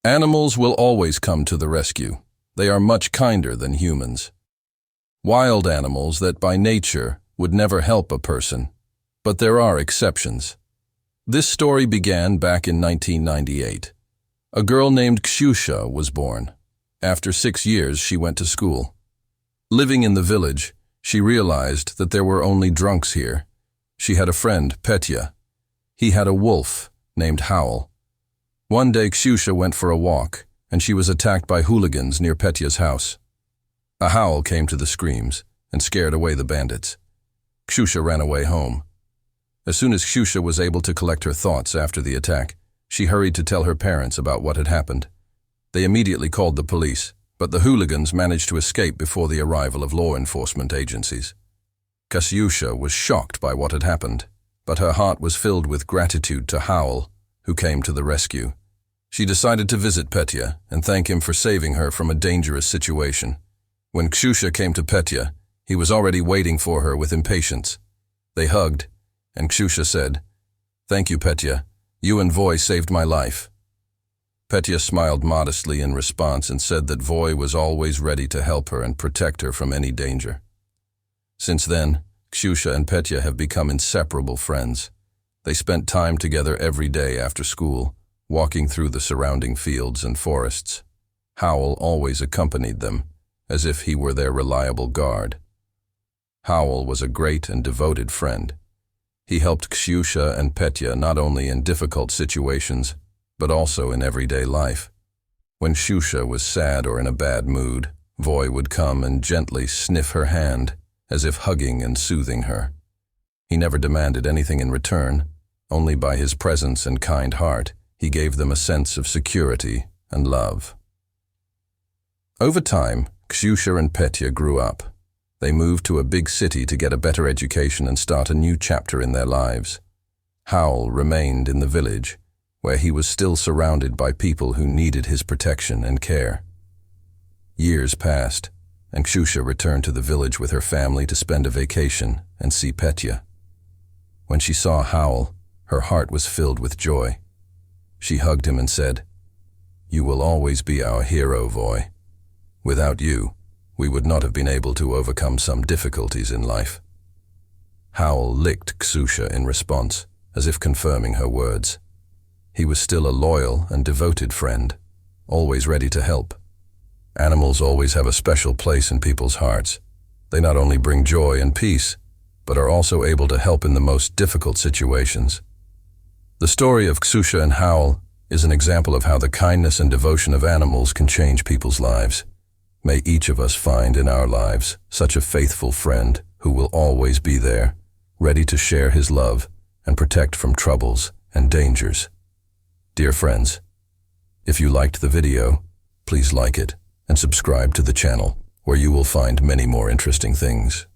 Animals will always come to the rescue. They are much kinder than humans. Wild animals that by nature would never help a person, but there are exceptions. This story began back in 1998. A girl named Kshusha was born. After 6 years, she went to school. Living in the village, she realized that there were only drunks here. She had a friend, Petya. He had a wolf named Howl. One day, Kshusha went for a walk, and she was attacked by hooligans near Petya's house. A howl came to the screams and scared away the bandits. Kshusha ran away home. As soon as Kshusha was able to collect her thoughts after the attack, she hurried to tell her parents about what had happened. They immediately called the police, but the hooligans managed to escape before the arrival of law enforcement agencies. Kshusha was shocked by what had happened, but her heart was filled with gratitude to Howl, who came to the rescue. She decided to visit Petya and thank him for saving her from a dangerous situation. When Kshusha came to Petya, he was already waiting for her with impatience. They hugged, and Kshusha said, "Thank you, Petya. You and Voy saved my life." Petya smiled modestly in response and said that Voy was always ready to help her and protect her from any danger. Since then, Kshusha and Petya have become inseparable friends. They spent time together every day after school, walking through the surrounding fields and forests. Howl always accompanied them, as if he were their reliable guard. Howl was a great and devoted friend. He helped Kshusha and Petya not only in difficult situations, but also in everyday life. When Kshusha was sad or in a bad mood, Voy would come and gently sniff her hand, as if hugging and soothing her. He never demanded anything in return. Only by his presence and kind heart, he gave them a sense of security and love. Over time, Kshusha and Petya grew up. They moved to a big city to get a better education and start a new chapter in their lives. Howl remained in the village, where he was still surrounded by people who needed his protection and care. Years passed, and Kshusha returned to the village with her family to spend a vacation and see Petya. When she saw Howl, her heart was filled with joy. She hugged him and said, "You will always be our hero, Voy. Without you, we would not have been able to overcome some difficulties in life." Howl licked Kshusha in response, as if confirming her words. He was still a loyal and devoted friend, always ready to help. Animals always have a special place in people's hearts. They not only bring joy and peace, but are also able to help in the most difficult situations. The story of Kshusha and Howl is an example of how the kindness and devotion of animals can change people's lives. May each of us find in our lives such a faithful friend who will always be there, ready to share his love and protect from troubles and dangers. Dear friends, if you liked the video, please like it and subscribe to the channel, where you will find many more interesting things.